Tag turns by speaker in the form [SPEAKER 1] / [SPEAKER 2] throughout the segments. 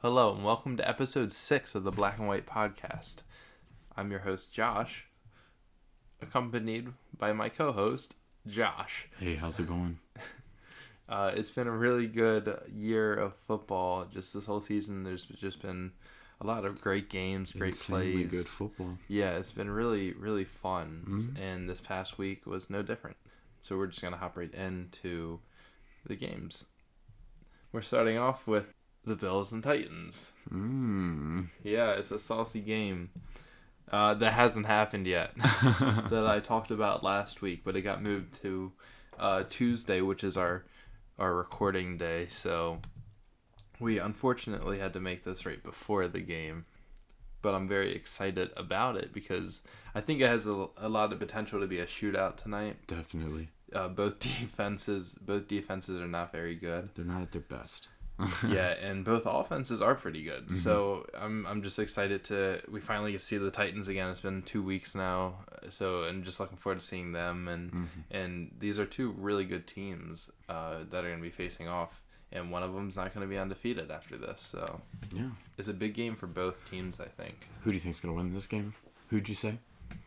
[SPEAKER 1] Hello, and welcome to episode 6 of the Black and White Podcast. I'm your host, Josh, accompanied by my co-host, Josh.
[SPEAKER 2] Hey, how's it going?
[SPEAKER 1] It's been a really good year of football. Just this whole season, there's just been a lot of great games, great
[SPEAKER 2] Insanely
[SPEAKER 1] plays.
[SPEAKER 2] good football.
[SPEAKER 1] Yeah, it's been really, really fun.
[SPEAKER 2] Mm-hmm.
[SPEAKER 1] And this past week was no different. So we're just going to hop right into the games. We're starting off with the Bills and Titans. Yeah, it's a saucy game that hasn't happened yet that I talked about last week, but it got moved to Tuesday, which is our recording day. So we unfortunately had to make this right before the game, but I'm very excited about it because I think it has a lot of potential to be a shootout tonight.
[SPEAKER 2] Definitely.
[SPEAKER 1] Both defenses are not very good.
[SPEAKER 2] They're not at their best.
[SPEAKER 1] Yeah, and both offenses are pretty good. Mm-hmm. So I'm just excited we finally get to see the Titans again. It's been 2 weeks now, so I'm just looking forward to seeing them. And these are two really good teams that are going to be facing off, and one of them's not going to be undefeated after this. So
[SPEAKER 2] yeah,
[SPEAKER 1] it's a big game for both teams, I think.
[SPEAKER 2] Who do you think's going to win this game? Who'd you say?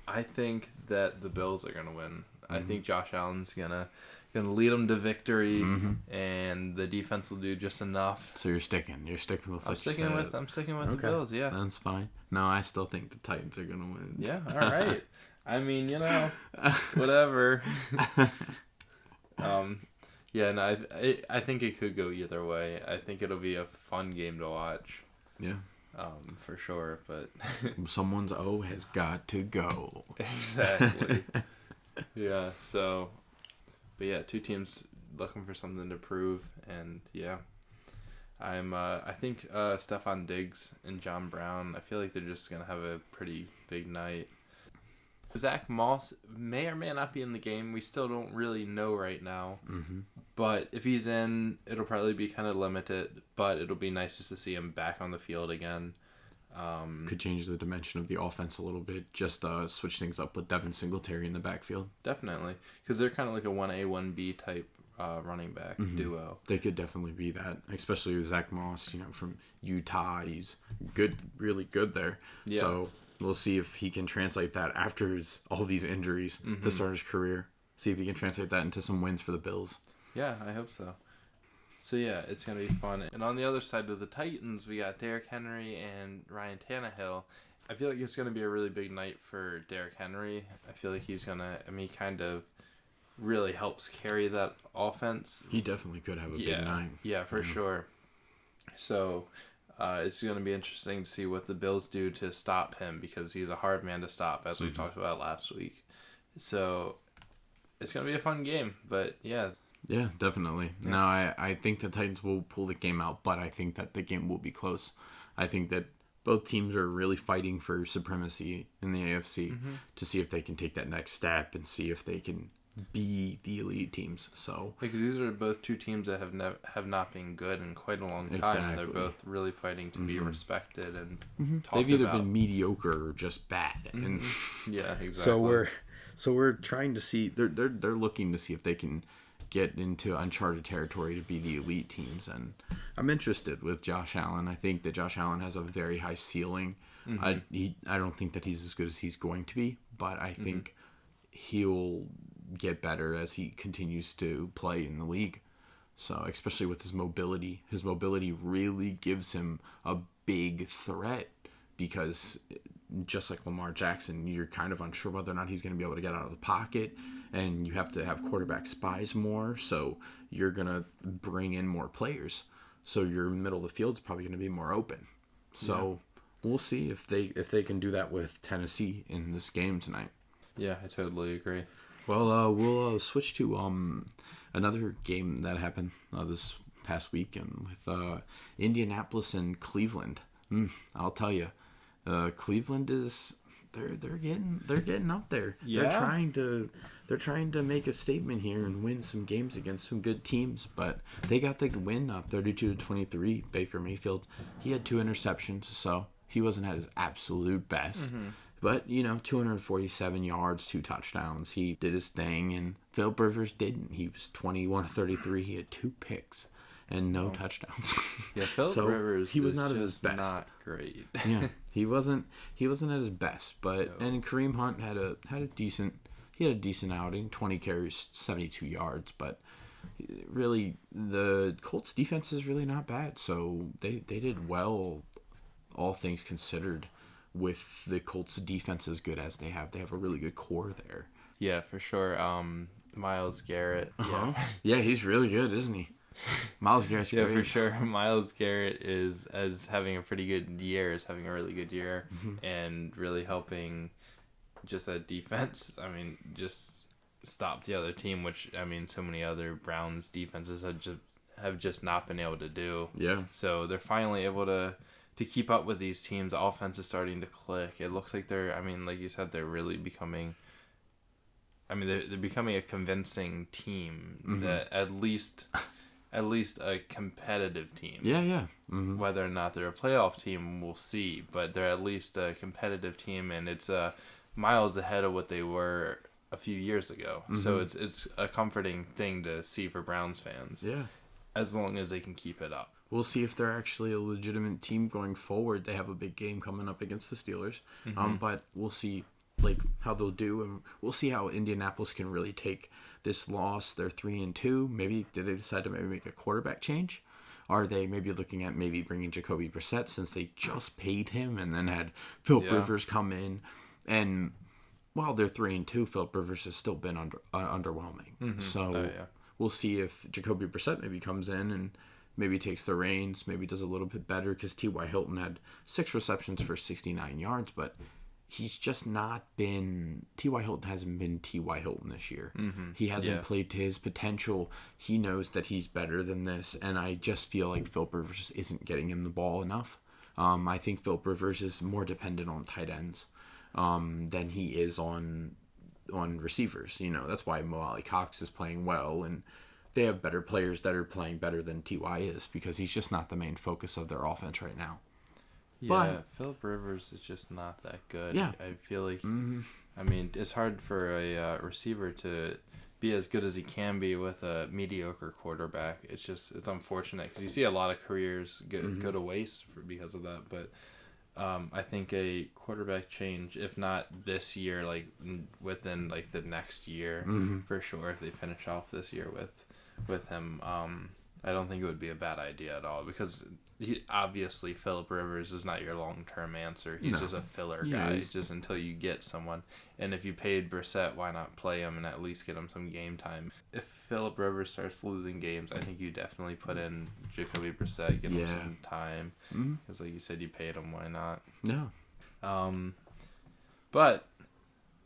[SPEAKER 1] I think that the Bills are going to win. Mm-hmm. I think Josh Allen's gonna lead them to victory, and the defense will do just enough.
[SPEAKER 2] So you're sticking with what
[SPEAKER 1] I'm sticking with the Bills. Yeah,
[SPEAKER 2] that's fine. No, I still think the Titans are gonna win.
[SPEAKER 1] Yeah, all right. I mean, whatever. Yeah, and I think it could go either way. I think it'll be a fun game to watch.
[SPEAKER 2] Yeah.
[SPEAKER 1] For sure, but
[SPEAKER 2] someone's O has got to go.
[SPEAKER 1] Exactly. Yeah. So. But yeah, two teams looking for something to prove, and yeah, I think Stephon Diggs and John Brown, I feel like they're just gonna have a pretty big night. Zach Moss may or may not be in the game. We still don't really know right now. But if he's in, it'll probably be kind of limited. But it'll be nice just to see him back on the field again.
[SPEAKER 2] Could change the dimension of the offense a little bit. Just switch things up with Devin Singletary in the backfield. Definitely,
[SPEAKER 1] because they're kind of like a 1A, 1B type running back duo.
[SPEAKER 2] They could definitely be that, especially with Zach Moss, from Utah. He's good, really good there. Yeah. So we'll see if he can translate that after all these injuries to start his career. See if he can translate that into some wins for the Bills.
[SPEAKER 1] Yeah, I hope so. So yeah, it's going to be fun. And on the other side of the Titans, we got Derrick Henry and Ryan Tannehill. I feel like it's going to be a really big night for Derrick Henry. I feel like he's going to, he kind of really helps carry that offense.
[SPEAKER 2] He definitely could have a big night.
[SPEAKER 1] Yeah, for sure. So it's going to be interesting to see what the Bills do to stop him because he's a hard man to stop, as we talked about last week. So it's going to be a fun game, but yeah.
[SPEAKER 2] Yeah, definitely. Yeah. No, I think the Titans will pull the game out, but I think that the game will be close. I think that both teams are really fighting for supremacy in the AFC to see if they can take that next step and see if they can be the elite teams. So
[SPEAKER 1] because these are both two teams that have not been good in quite a long time.
[SPEAKER 2] Exactly.
[SPEAKER 1] They're both really fighting to be respected and talked
[SPEAKER 2] they've either
[SPEAKER 1] about.
[SPEAKER 2] Been mediocre or just bad. And
[SPEAKER 1] yeah, exactly.
[SPEAKER 2] So we're trying to see. They're looking to see if they can get into uncharted territory to be the elite teams, and I'm interested with Josh Allen. I think that Josh Allen has a very high ceiling. I don't think that he's as good as he's going to be, but I think he'll get better as he continues to play in the league. So especially with his mobility really gives him a big threat because just like Lamar Jackson, you're kind of unsure whether or not he's going to be able to get out of the pocket, and you have to have quarterback spies more, so you're going to bring in more players. So your middle of the field is probably going to be more open. So we'll see if they can do that with Tennessee in this game tonight.
[SPEAKER 1] Yeah, I totally agree.
[SPEAKER 2] Well, we'll switch to another game that happened this past weekend with Indianapolis and Cleveland. I'll tell you. Cleveland is they're getting up there. Yeah. They're trying to make a statement here and win some games against some good teams, but they got the win 32-23. Baker Mayfield, he had 2 interceptions, so he wasn't at his absolute best. But 247 yards, 2 touchdowns. He did his thing, and Philip Rivers didn't. He was 21-33. He had 2 picks. and no touchdowns.
[SPEAKER 1] Yeah, Phillip
[SPEAKER 2] So
[SPEAKER 1] Rivers
[SPEAKER 2] he was
[SPEAKER 1] is
[SPEAKER 2] not at
[SPEAKER 1] just
[SPEAKER 2] his best.
[SPEAKER 1] not great.
[SPEAKER 2] Yeah, he wasn't at his best, but
[SPEAKER 1] No.
[SPEAKER 2] and Kareem Hunt had a decent outing, 20 carries, 72 yards, but really the Colts defense is really not bad. So they did well, all things considered, with the Colts defense as good as they have. They have a really good core there.
[SPEAKER 1] Yeah, for sure. Myles Garrett.
[SPEAKER 2] Uh-huh. Yeah, he's really good, isn't he? Myles Garrett's
[SPEAKER 1] Yeah,
[SPEAKER 2] great.
[SPEAKER 1] for sure. Myles Garrett is having a pretty good year. Is having a really good year, and really helping just that defense. I mean, just stop the other team, which I mean, so many other Browns defenses have just not been able to do.
[SPEAKER 2] Yeah.
[SPEAKER 1] So they're finally able to keep up with these teams. The offense is starting to click. It looks like they're. I mean, like you said, they're really becoming. I mean, they're becoming a convincing team that at least a competitive team.
[SPEAKER 2] Yeah, yeah. Mm-hmm.
[SPEAKER 1] Whether or not they're a playoff team, we'll see. But they're at least a competitive team, and it's miles ahead of what they were a few years ago. So it's a comforting thing to see for Browns fans.
[SPEAKER 2] Yeah.
[SPEAKER 1] As long as they can keep it up.
[SPEAKER 2] We'll see if they're actually a legitimate team going forward. They have a big game coming up against the Steelers. But we'll see how they'll do, and we'll see how Indianapolis can really take this loss. They're 3-2. Maybe did they decide to maybe make a quarterback change? Are they maybe looking at maybe bringing Jacoby Brissett since they just paid him and then had Phillip Rivers come in? And while they're 3-2, Phillip Rivers has still been underwhelming. So we'll see if Jacoby Brissett maybe comes in and maybe takes the reins, maybe does a little bit better, because T.Y. Hilton had 6 receptions for 69 yards, but he's just not been... T.Y. Hilton hasn't been T.Y. Hilton this year. He hasn't played to his potential. He knows that he's better than this, and I just feel like Phillip Rivers just isn't getting him the ball enough. I think Phillip Rivers is more dependent on tight ends than he is on receivers. That's why Mo Alley Cox is playing well, and they have better players that are playing better than T.Y. is, because he's just not the main focus of their offense right now.
[SPEAKER 1] Yeah, Phillip Rivers is just not that good.
[SPEAKER 2] Yeah.
[SPEAKER 1] I feel like, I mean, it's hard for a receiver to be as good as he can be with a mediocre quarterback. It's unfortunate, because you see a lot of careers go to waste because of that. But I think a quarterback change, if not this year, like within like the next year, for sure, if they finish off this year with him, I don't think it would be a bad idea at all, because obviously Phillip Rivers is not your long-term answer. He's just a filler guy, just until you get someone. And if you paid Brissett, why not play him and at least get him some game time? If Phillip Rivers starts losing games, I think you definitely put in Jacoby Brissett, get him some time, because like you said, you paid him, why not?
[SPEAKER 2] No.
[SPEAKER 1] But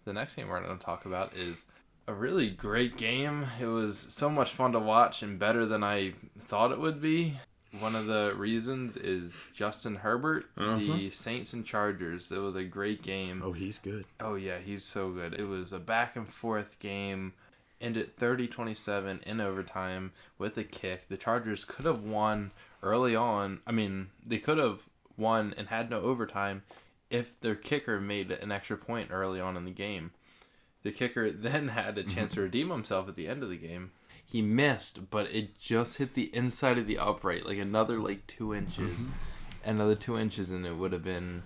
[SPEAKER 1] the next game we're going to talk about is a really great game. It was so much fun to watch and better than I thought it would be. One of the reasons is Justin Herbert, the Saints and Chargers. It was a great game.
[SPEAKER 2] Oh, he's good.
[SPEAKER 1] Oh, yeah, he's so good. It was a back-and-forth game. Ended 30-27 in overtime with a kick. The Chargers could have won early on. I mean, they could have won and had no overtime if their kicker made an extra point early on in the game. The kicker then had a chance to redeem himself at the end of the game. He missed, but it just hit the inside of the upright, like another 2 inches. Another 2 inches, and it would have been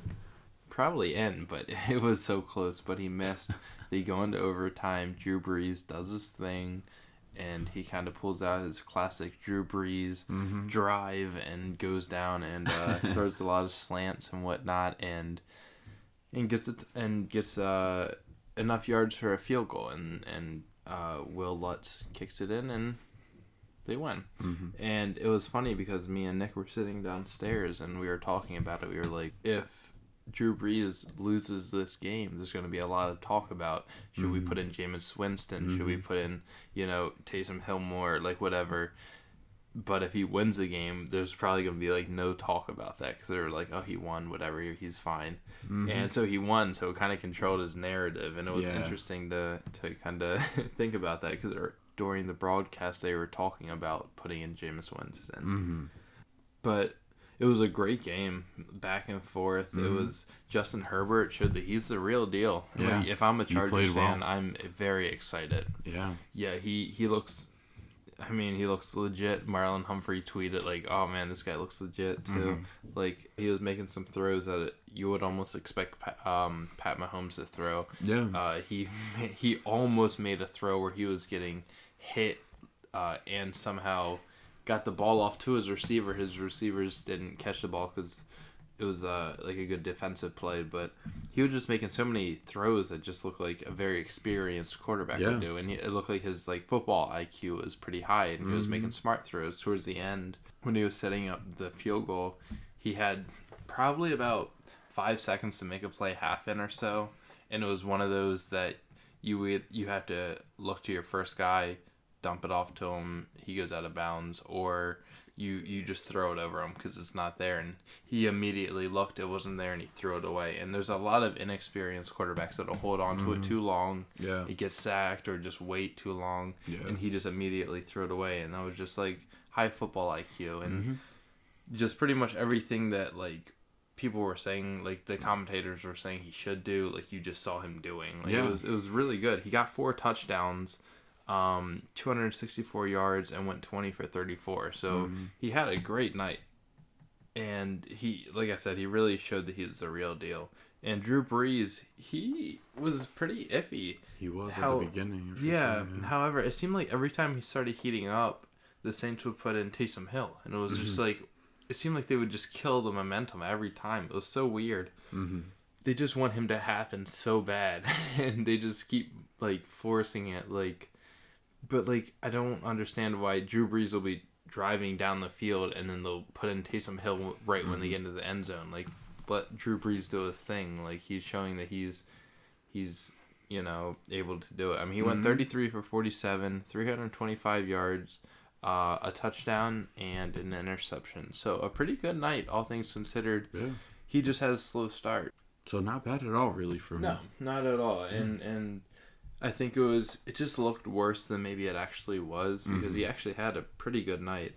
[SPEAKER 1] probably in, but it was so close. But he missed. They go into overtime. Drew Brees does his thing, and he kind of pulls out his classic Drew Brees drive and goes down and throws a lot of slants and whatnot, and gets enough yards for a field goal, and Will Lutz kicks it in, and they win. And it was funny because me and Nick were sitting downstairs, and we were talking about it. We were like, if Drew Brees loses this game, there's going to be a lot of talk about, should we put in Jameis Winston? Should we put in, Taysom Hill more? Like, whatever. But if he wins the game, there's probably going to be, no talk about that, because they're like, oh, he won, whatever, he's fine. And so he won, so it kind of controlled his narrative, and it was interesting to kind of think about that, because during the broadcast, they were talking about putting in Jameis Winston. But it was a great game, back and forth. It was Justin Herbert showed that he's the real deal.
[SPEAKER 2] Yeah.
[SPEAKER 1] If I'm a Chargers fan,
[SPEAKER 2] well.
[SPEAKER 1] I'm very excited.
[SPEAKER 2] Yeah.
[SPEAKER 1] Yeah, he looks... I mean, he looks legit. Marlon Humphrey tweeted, like, oh, man, this guy looks legit, too. Mm-hmm. Like, he was making some throws that you would almost expect Pat Mahomes to throw.
[SPEAKER 2] Yeah.
[SPEAKER 1] He almost made a throw where he was getting hit and somehow got the ball off to his receiver. His receivers didn't catch the ball because it was like a good defensive play, but he was just making so many throws that just looked like a very experienced quarterback would do, and it looked like his like football IQ was pretty high, and he was making smart throws. Towards the end, when he was setting up the field goal, he had probably about 5 seconds to make a play happen or so, and it was one of those that you have to look to your first guy, dump it off to him, he goes out of bounds, or you just throw it over him because it's not there. And he immediately looked, it wasn't there, and he threw it away. And there's a lot of inexperienced quarterbacks that'll hold on to it too long.
[SPEAKER 2] Yeah.
[SPEAKER 1] He gets sacked or just wait too long.
[SPEAKER 2] Yeah.
[SPEAKER 1] And he just immediately threw it away. And that was just like high football IQ. And just pretty much everything that like people were saying, like the commentators were saying he should do, like you just saw him doing. Like, it was really good. He got 4 touchdowns. 264 yards and went 20 for 34. So he had a great night. And he, like I said, he really showed that he's the real deal. And Drew Brees, he was pretty iffy.
[SPEAKER 2] He was at the beginning.
[SPEAKER 1] Yeah. However, it seemed like every time he started heating up, the Saints would put in Taysom Hill. And it was just like, it seemed like they would just kill the momentum every time. It was so weird. They just want him to happen so bad. And they just keep, like, forcing it, like... But, like, I don't understand why Drew Brees will be driving down the field and then they'll put in Taysom Hill right when they get into the end zone. Like, let Drew Brees do his thing. Like, he's showing that he's you know, able to do it. I mean, he went 33 for 47, 325 yards, a touchdown, and an interception. So, a pretty good night, all things considered.
[SPEAKER 2] Yeah.
[SPEAKER 1] He just had a slow start.
[SPEAKER 2] So, not bad at all, really, for him.
[SPEAKER 1] No, not at all. And I think it just looked worse than maybe it actually was because he actually had a pretty good night.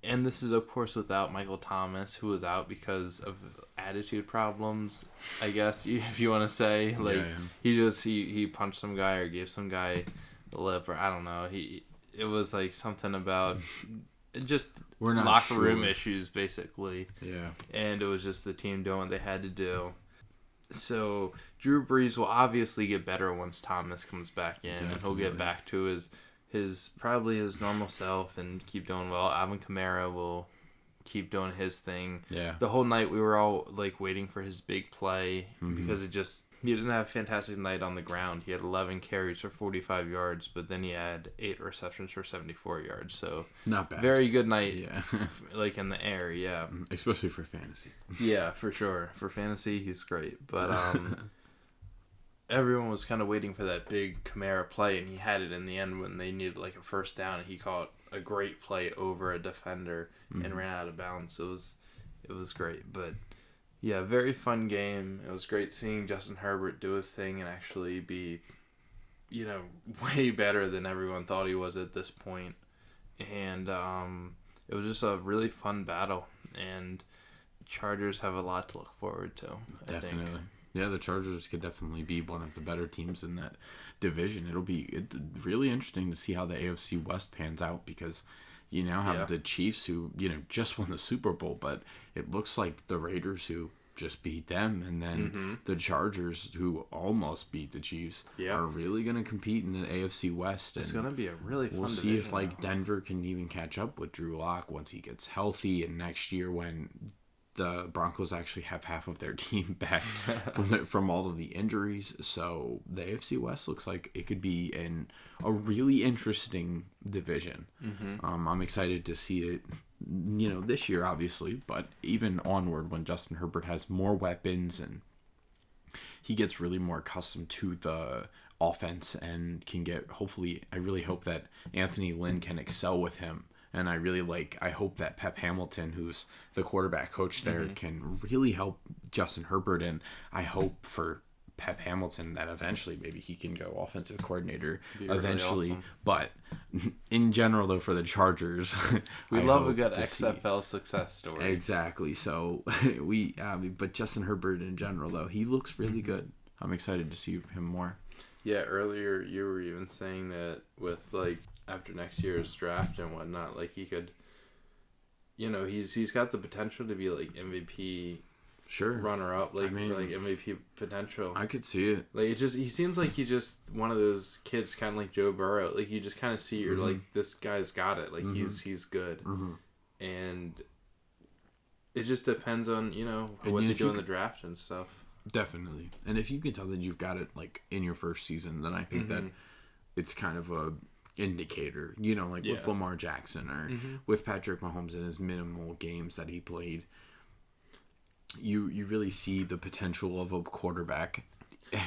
[SPEAKER 1] And this is, of course, without Michael Thomas, who was out because of attitude problems, I guess, if you want to say. Like, he punched some guy or gave some guy the lip, or I don't know. It was like something about just locker room issues, basically.
[SPEAKER 2] Yeah.
[SPEAKER 1] And it was just the team doing what they had to do. So Drew Brees will obviously get better once Thomas comes back in, and he'll get back to his probably his normal self and keep doing well. Alvin Kamara will keep doing his thing.
[SPEAKER 2] Yeah.
[SPEAKER 1] The whole night we were all like waiting for his big play because he didn't have a fantastic night on the ground. He had 11 carries for 45 yards, but then he had 8 receptions for 74 yards. So
[SPEAKER 2] not bad.
[SPEAKER 1] Very good night.
[SPEAKER 2] Yeah.
[SPEAKER 1] Like in the air, yeah.
[SPEAKER 2] Especially for fantasy.
[SPEAKER 1] Yeah, for sure. For fantasy, he's great. But everyone was kind of waiting for that big Kamara play, and he had it in the end when they needed like a first down, and he caught a great play over a defender and ran out of bounds. So it was great. But yeah, very fun game. It was great seeing Justin Herbert do his thing and actually be, you know, way better than everyone thought he was at this point. And it was just a really fun battle. And Chargers have a lot to look forward to, I think.
[SPEAKER 2] Yeah, the Chargers could definitely be one of the better teams in that division. It'll be really interesting to see how the AFC West pans out because you now have the Chiefs who, you know, just won the Super Bowl, but it looks like the Raiders who just beat them, and then the Chargers who almost beat the Chiefs are really going to compete in the AFC West.
[SPEAKER 1] It's going to be a really fun
[SPEAKER 2] We'll see if like Denver can even catch up with Drew Lock once he gets healthy, and next year when the Broncos actually have half of their team back from all of the injuries. So the AFC West looks like it could be a really interesting division. I'm excited to see it, you know, this year, obviously, but even onward when Justin Herbert has more weapons and he gets really more accustomed to the offense and can get, hopefully, I really hope that Anthony Lynn can excel with him. And I hope that Pep Hamilton, who's the quarterback coach there, can really help Justin Herbert. And I hope for Pep Hamilton that eventually maybe he can go offensive coordinator eventually. Really awesome. But in general, though, for the Chargers,
[SPEAKER 1] we love a good XFL success story.
[SPEAKER 2] Exactly. So but Justin Herbert in general, though, he looks really good. I'm excited to see him more.
[SPEAKER 1] Yeah, earlier you were even saying that with like after next year's draft and whatnot. Like, he could, he's got the potential to be like MVP.
[SPEAKER 2] Sure.
[SPEAKER 1] Runner up, like MVP potential.
[SPEAKER 2] I could see it.
[SPEAKER 1] Like, he seems like he's just one of those kids, kind of like Joe Burrow. Like, you just kind of see, you're like, this guy's got it. Like, he's good, and it just depends on what they do in the draft and stuff.
[SPEAKER 2] Definitely, and if you can tell that you've got it like in your first season, then I think that it's kind of a indicator. Like with Lamar Jackson or with Patrick Mahomes in his minimal games that he played. You really see the potential of a quarterback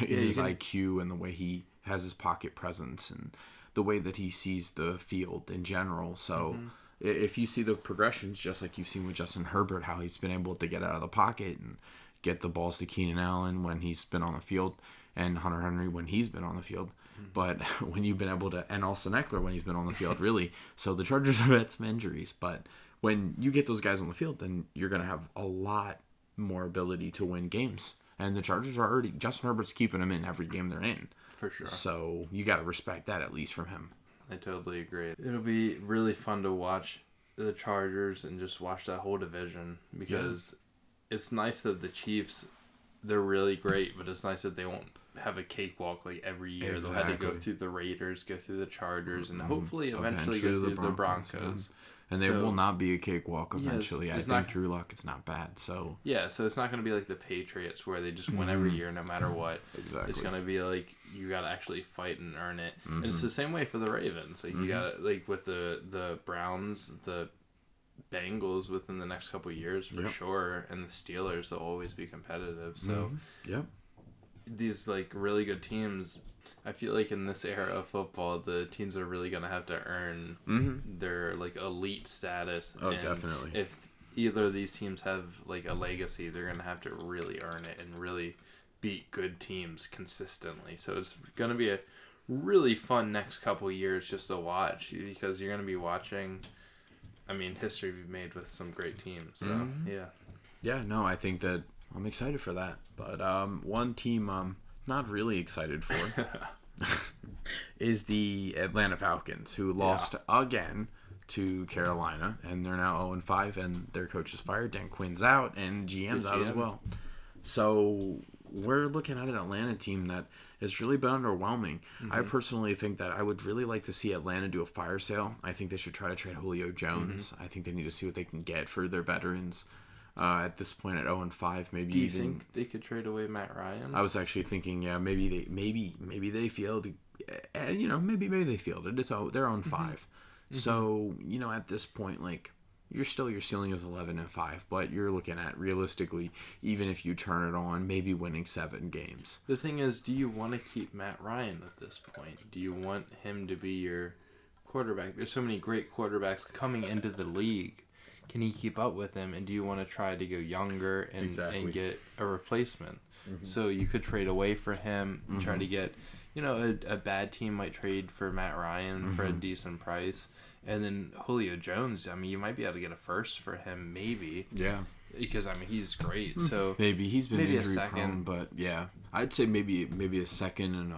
[SPEAKER 2] in his IQ and the way he has his pocket presence and the way that he sees the field in general. So if you see the progressions, just like you've seen with Justin Herbert, how he's been able to get out of the pocket and get the balls to Keenan Allen when he's been on the field and Hunter Henry when he's been on the field. But when you've been able to, and Austin Eckler when he's been on the field, really. So the Chargers have had some injuries, but when you get those guys on the field, then you're going to have a lot more ability to win games. And the Chargers are already, Justin Herbert's keeping them in every game they're in.
[SPEAKER 1] For sure.
[SPEAKER 2] So you got to respect that at least from him.
[SPEAKER 1] I totally agree. It'll be really fun to watch the Chargers and just watch that whole division because it's nice that the Chiefs, they're really great, but it's nice that they won't have a cakewalk like every year. Exactly. They'll have to go through the Raiders, go through the Chargers, and hopefully eventually go through the Broncos.
[SPEAKER 2] And they will not be a cakewalk eventually. I think Drew Lock is not bad. So
[SPEAKER 1] so it's not going to be like the Patriots where they just win every year no matter what.
[SPEAKER 2] Exactly.
[SPEAKER 1] It's going to be like you got to actually fight and earn it. And it's the same way for the Ravens. Like you got to, like with the Browns, the Bengals within the next couple of years for sure, and the Steelers, they'll always be competitive. So these like really good teams, I feel like in this era of football, the teams are really going to have to earn their like elite status.
[SPEAKER 2] Oh, and definitely.
[SPEAKER 1] If either of these teams have like a legacy, they're going to have to really earn it and really beat good teams consistently. So it's going to be a really fun next couple years just to watch because you're going to be watching, history be made with some great teams. So,
[SPEAKER 2] Yeah, no, I think that I'm excited for that. But one team I'm not really excited for is the Atlanta Falcons, who lost again to Carolina, and they're now 0-5, and their coach is fired. Dan Quinn's out, and GM's out as well. So we're looking at an Atlanta team that has really been underwhelming. I personally think that I would really like to see Atlanta do a fire sale. I think they should try to trade Julio Jones. I think they need to see what they can get for their veterans. At this point at 0-5, maybe.
[SPEAKER 1] Do you think they could trade away Matt Ryan?
[SPEAKER 2] I was actually thinking, maybe they field, maybe they field it. They're 0-5. So at this point, like your ceiling is 11-5, but you're looking at realistically, even if you turn it on, maybe winning 7 games.
[SPEAKER 1] The thing is, do you want to keep Matt Ryan at this point? Do you want him to be your quarterback? There's so many great quarterbacks coming into the league. Can he keep up with him? And do you want to try to go younger and get a replacement? So you could trade away for him and try to get, a bad team might trade for Matt Ryan for a decent price. And then Julio Jones, you might be able to get a first for him, maybe.
[SPEAKER 2] Yeah.
[SPEAKER 1] Because, he's great. So
[SPEAKER 2] maybe he's been injury prone, but yeah. I'd say maybe a second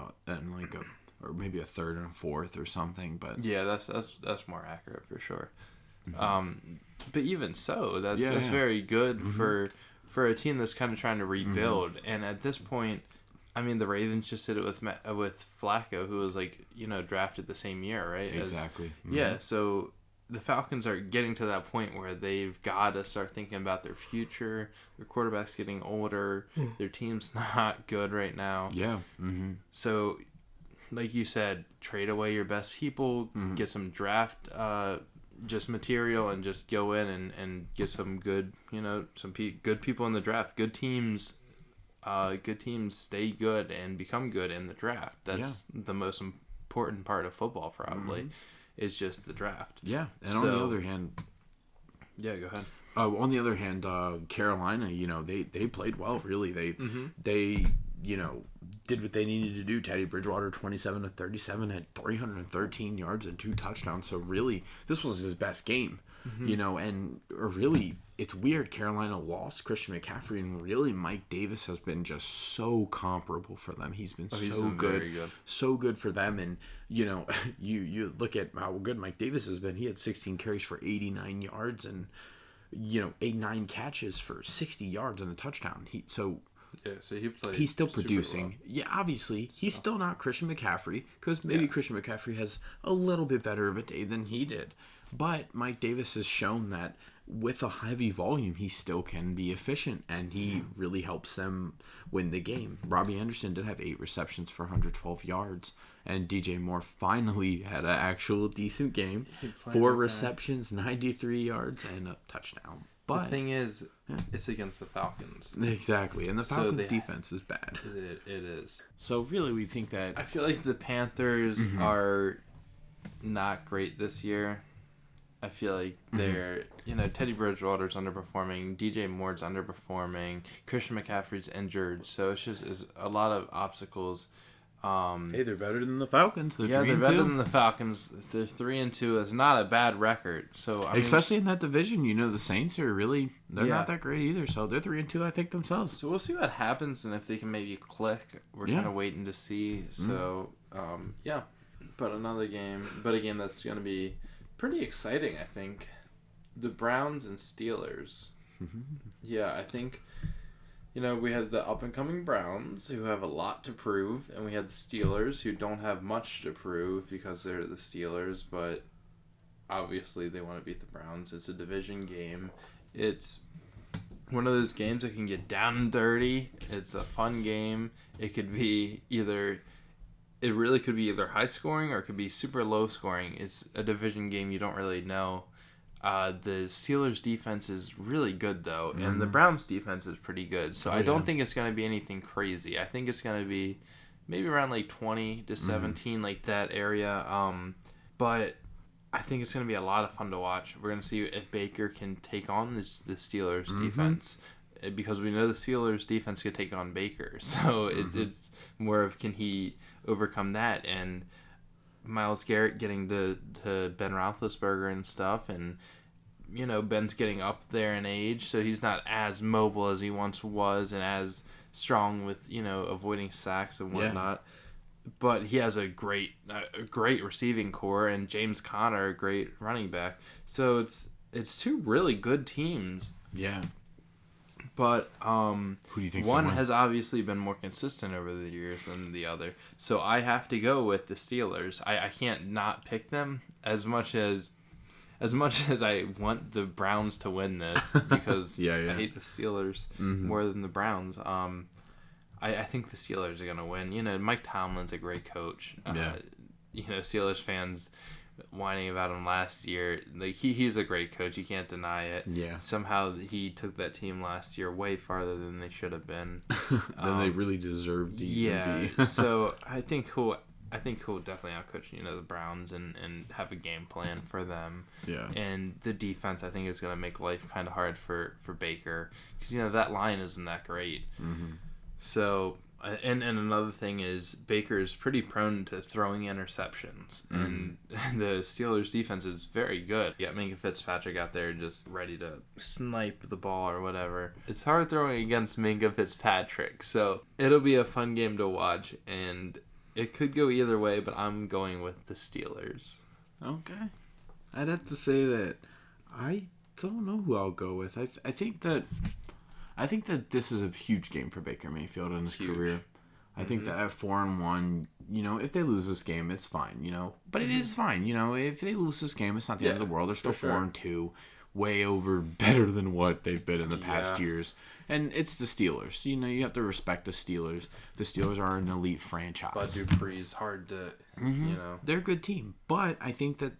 [SPEAKER 2] or maybe a third and a fourth or something. But
[SPEAKER 1] yeah, that's more accurate for sure. But even so, that's very good for a team that's kind of trying to rebuild. And at this point, the Ravens just did it with Flacco, who was drafted the same year, right?
[SPEAKER 2] Exactly.
[SPEAKER 1] Yeah. So the Falcons are getting to that point where they've got to start thinking about their future. Their quarterback's getting older. Their team's not good right now.
[SPEAKER 2] Yeah.
[SPEAKER 1] So, like you said, trade away your best people, get some draft just material, and just go in and get some good, good people in the draft. Good teams stay good and become good in the draft. That's the most important part of football, probably, is just the draft.
[SPEAKER 2] Yeah, and on the other hand...
[SPEAKER 1] Yeah, go ahead.
[SPEAKER 2] On the other hand, Carolina, they played well, really. They did what they needed to do. Teddy Bridgewater, 27-37, had 313 yards and 2 touchdowns. So really, this was his best game, and really it's weird. Carolina lost Christian McCaffrey, and really Mike Davis has been just so comparable for them. He's been
[SPEAKER 1] very good.
[SPEAKER 2] So good for them. And, you know, you look at how good Mike Davis has been. He had 16 carries for 89 yards and, you know, 9 catches for 60 yards and a touchdown. So he's still producing. Well. Yeah, obviously, he's still not Christian McCaffrey, because maybe Christian McCaffrey has a little bit better of a day than he did. But Mike Davis has shown that with a heavy volume, he still can be efficient, and he really helps them win the game. Robbie Anderson did have 8 receptions for 112 yards, and DJ Moore finally had an actual decent game. 4 receptions, 93 yards, and a touchdown. But
[SPEAKER 1] the thing is, it's against the Falcons.
[SPEAKER 2] Exactly, and the Falcons' defense is bad.
[SPEAKER 1] It is.
[SPEAKER 2] So really, we think that...
[SPEAKER 1] I feel like the Panthers are not great this year. I feel like they're, you know, Teddy Bridgewater's underperforming, DJ Moore's underperforming, Christian McCaffrey's injured, so it's a lot of obstacles.
[SPEAKER 2] Hey, they're better than the Falcons. They're
[SPEAKER 1] better than the Falcons. They're 3-2. It's not a bad record. So
[SPEAKER 2] especially in that division, you know, the Saints are really not that great either. So they're 3-2, I think, themselves.
[SPEAKER 1] So we'll see what happens and if they can maybe click. We're kind of waiting to see. So but a game that's going to be pretty exciting, I think. The Browns and Steelers. Yeah, I think. You know, we have the up-and-coming Browns, who have a lot to prove, and we have the Steelers, who don't have much to prove because they're the Steelers, but obviously they want to beat the Browns. It's a division game. It's one of those games that can get down and dirty. It's a fun game. It really could be either high-scoring or it could be super low-scoring. It's a division game. You don't really know. The Steelers' defense is really good, though, and the Browns' defense is pretty good. So I don't think it's going to be anything crazy. I think it's going to be maybe around like 20-17, like that area. But I think it's going to be a lot of fun to watch. We're going to see if Baker can take on the Steelers' defense, because we know the Steelers' defense can take on Baker. So it's more of, can he overcome that? And Myles Garrett getting to Ben Roethlisberger and stuff, and you know, Ben's getting up there in age, so he's not as mobile as he once was and as strong with, you know, avoiding sacks and whatnot. But he has a great receiving core, and James Conner, a great running back. So it's 2 really good teams.
[SPEAKER 2] Yeah.
[SPEAKER 1] But
[SPEAKER 2] who do you think
[SPEAKER 1] one has obviously been more consistent over the years than the other. So I have to go with the Steelers. I can't not pick them as much as I want the Browns to win this, because I hate the Steelers more than the Browns. I think the Steelers are going to win. You know, Mike Tomlin's a great coach. You know, Steelers fans whining about him last year. Like he's a great coach. You can't deny it. Yeah. Somehow he took that team last year way farther than they should have been.
[SPEAKER 2] Than they really deserved to even
[SPEAKER 1] be. So I think he'll definitely outcoach, you know, the Browns and have a game plan for them. Yeah. And the defense, I think, is going to make life kind of hard for Baker, because, you know, that line isn't that great. So, and another thing is Baker is pretty prone to throwing interceptions, and the Steelers' defense is very good. You got Minka Fitzpatrick out there just ready to snipe the ball or whatever. It's hard throwing against Minka Fitzpatrick, so it'll be a fun game to watch, and it could go either way, but I'm going with the Steelers.
[SPEAKER 2] Okay. I'd have to say that I don't know who I'll go with. I think that this is a huge game for Baker Mayfield in his career. I think that at 4-1, you know, if they lose this game, it's fine, you know. But it is fine, you know. If they lose this game, it's not the end of the world. They're still 4-2, way over better than what they've been in the past years. And it's the Steelers. You know, you have to respect the Steelers. The Steelers are an elite franchise.
[SPEAKER 1] But Dupree's hard to, you know.
[SPEAKER 2] They're a good team. But I think that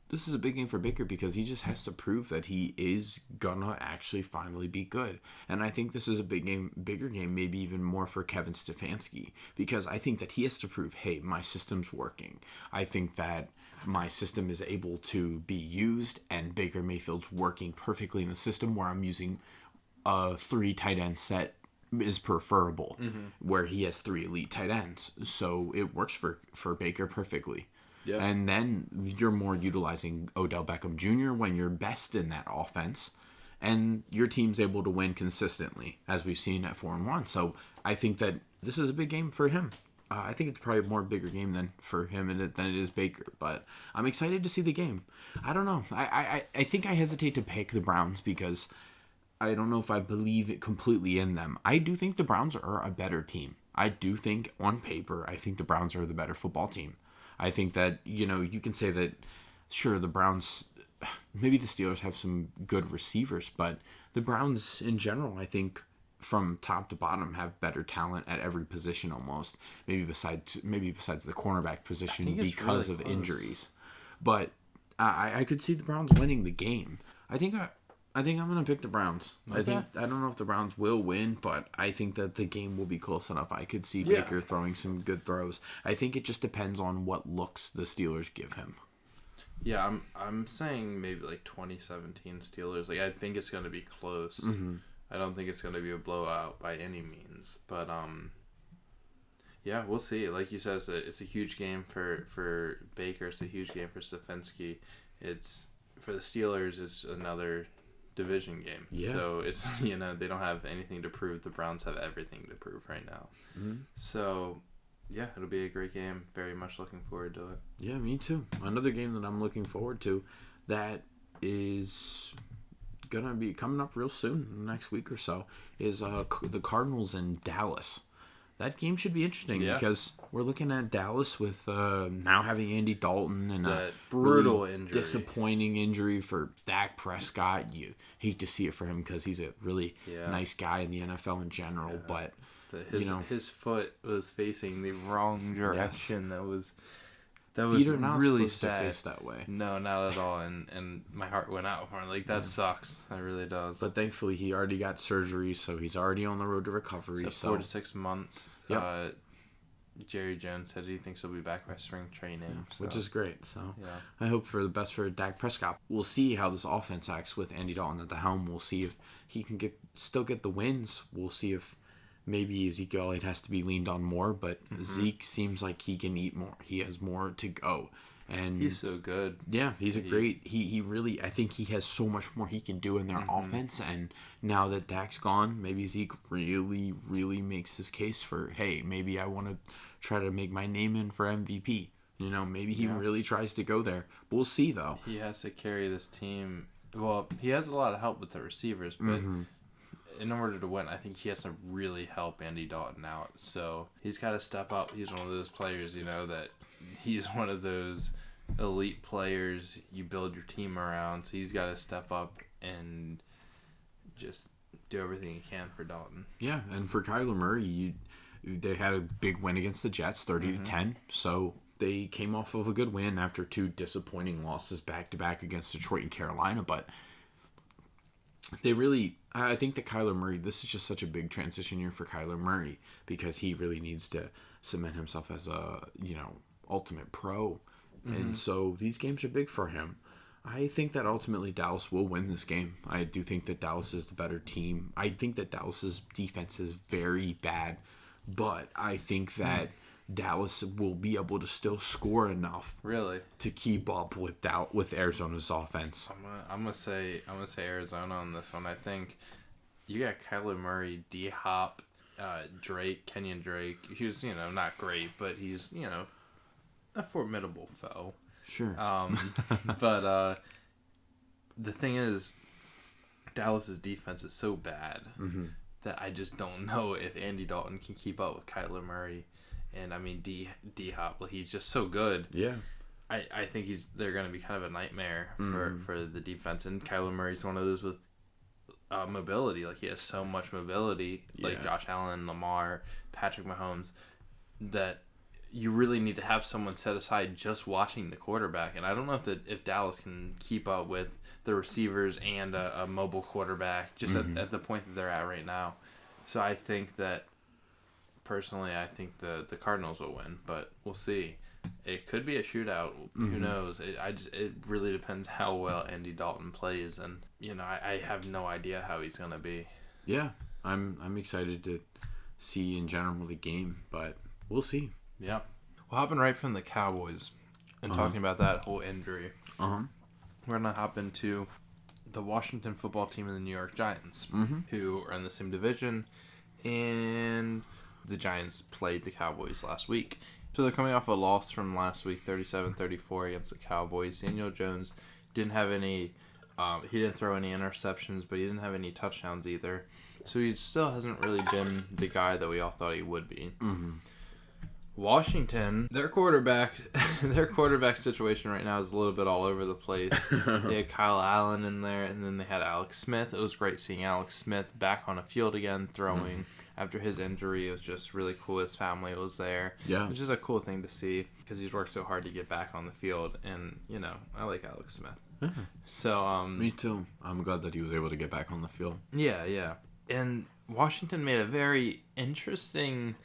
[SPEAKER 2] this is a big game for Baker, because he just has to prove that he is gonna actually finally be good. And I think this is a bigger game, maybe even more for Kevin Stefanski, because I think that he has to prove, hey, my system's working. I think that my system is able to be used, and Baker Mayfield's working perfectly in the system where I'm using a 3 tight end set is preferable, where he has 3 elite tight ends. So it works for Baker perfectly. Yeah. And then you're more utilizing Odell Beckham Jr. when you're best in that offense. and your team's able to win consistently, as we've seen at 4-1. So I think that this is a big game for him. I think it's probably a more bigger game than for him than it is Baker, but I'm excited to see the game. I don't know. I think I hesitate to pick the Browns because I don't know if I believe it completely in them. I do think the Browns are a better team. I do think on paper, I think the Browns are the better football team. I think that, you can say that, sure, the Browns, maybe the Steelers have some good receivers, but the Browns in general, I think, from top to bottom, have better talent at every position almost. Maybe besides the cornerback position because of injuries. But I could see the Browns winning the game. I think I'm going to pick the Browns.
[SPEAKER 1] Okay.
[SPEAKER 2] I don't know if the Browns will win, but I think that the game will be close enough. I could see Baker throwing some good throws. I think it just depends on what looks the Steelers give him.
[SPEAKER 1] Yeah, I'm saying maybe like 2017 Steelers. Like I think it's going to be close.
[SPEAKER 2] Mm-hmm.
[SPEAKER 1] I don't think it's going to be a blowout by any means, but yeah, we'll see. Like you said, it's a huge game for Baker. It's a huge game for Stefanski. It's for the Steelers. It's another division game.
[SPEAKER 2] Yeah.
[SPEAKER 1] So it's they don't have anything to prove. The Browns have everything to prove right now.
[SPEAKER 2] Mm-hmm.
[SPEAKER 1] So yeah, it'll be a great game. Very much looking forward to it.
[SPEAKER 2] Yeah, me too. Another game that I'm looking forward to that is gonna be coming up real soon, next week or so, is the Cardinals and Dallas. That game should be interesting because we're looking at Dallas with now having Andy Dalton and
[SPEAKER 1] that brutal
[SPEAKER 2] really
[SPEAKER 1] injury,
[SPEAKER 2] disappointing injury for Dak Prescott. You hate to see it for him because he's a really nice guy in the NFL in general, but
[SPEAKER 1] his foot was facing the wrong direction.
[SPEAKER 2] Yes.
[SPEAKER 1] That was
[SPEAKER 2] Feet are not
[SPEAKER 1] really
[SPEAKER 2] supposed
[SPEAKER 1] sad.
[SPEAKER 2] to face that way.
[SPEAKER 1] No, not at all. And my heart went out for him. Like, that sucks. That really does.
[SPEAKER 2] But thankfully, he already got surgery, so he's already on the road to recovery.
[SPEAKER 1] So 4 to 6 months.
[SPEAKER 2] Yep.
[SPEAKER 1] Jerry Jones said he thinks he'll be back by spring training.
[SPEAKER 2] Which is great. So
[SPEAKER 1] yeah.
[SPEAKER 2] I hope for the best for Dak Prescott. We'll see how this offense acts with Andy Dalton at the helm. We'll see if he can still get the wins. We'll see if maybe Ezekiel Elliott has to be leaned on more, but Zeke seems like he can eat more. He has more to go. And
[SPEAKER 1] he's so good.
[SPEAKER 2] Yeah, he's he really, I think he has so much more he can do in their offense. And now that Dak's gone, maybe Zeke really, really makes his case for, hey, maybe I want to try to make my name in for MVP. Maybe he really tries to go there. We'll see, though.
[SPEAKER 1] He has to carry this team. Well, he has a lot of help with the receivers, but in order to win, I think he has to really help Andy Dalton out. So he's got to step up. He's one of those players, that he's one of those elite players you build your team around. So he's got to step up and just do everything he can for Dalton.
[SPEAKER 2] Yeah, and for Kyler Murray, they had a big win against the Jets, 30-10. So they came off of a good win after 2 disappointing losses back-to-back against Detroit and Carolina. But I think that Kyler Murray, this is just such a big transition year for Kyler Murray because he really needs to cement himself as a, ultimate pro. And so these games are big for him. I think that ultimately Dallas will win this game. I do think that Dallas is the better team. I think that Dallas's defense is very bad, but I think that Dallas will be able to still score enough to keep up with Arizona's offense.
[SPEAKER 1] I'm gonna say Arizona on this one. I think you got Kyler Murray, D Hop, Drake, Kenyon Drake. He was not great, but he's a formidable foe.
[SPEAKER 2] Sure.
[SPEAKER 1] But the thing is, Dallas's defense is so bad that I just don't know if Andy Dalton can keep up with Kyler Murray. And I mean D Hop, he's just so good.
[SPEAKER 2] Yeah.
[SPEAKER 1] I think they're going to be kind of a nightmare for the defense. And Kyler Murray's one of those with mobility. He has so much mobility, like Josh Allen, Lamar, Patrick Mahomes, that you really need to have someone set aside just watching the quarterback. And I don't know if Dallas can keep up with the receivers and a mobile quarterback just at the point that they're at right now. So I think that, personally, I think the Cardinals will win, but we'll see. It could be a shootout. Who knows? It really depends how well Andy Dalton plays, and I have no idea how he's gonna be.
[SPEAKER 2] Yeah, I'm excited to see in general the game, but we'll see.
[SPEAKER 1] Yeah. Well, hopping right from the Cowboys and talking about that whole injury, we're going to hop into the Washington football team and the New York Giants,
[SPEAKER 2] Mm-hmm.
[SPEAKER 1] who are in the same division, and the Giants played the Cowboys last week. So they're coming off a loss from last week, 37-34 against the Cowboys. Daniel Jones didn't have any, he didn't throw any interceptions, but he didn't have any touchdowns either. So he still hasn't really been the guy that we all thought he would be.
[SPEAKER 2] Mm-hmm.
[SPEAKER 1] Washington, their quarterback situation right now is a little bit all over the place. They had Kyle Allen in there, and then they had Alex Smith. It was great seeing Alex Smith back on a field again, throwing after his injury. It was just really cool. His family was there, which is a cool thing to see because he's worked so hard to get back on the field. And I like Alex Smith. So
[SPEAKER 2] me too. I'm glad that he was able to get back on the field.
[SPEAKER 1] Yeah. And Washington made a very interesting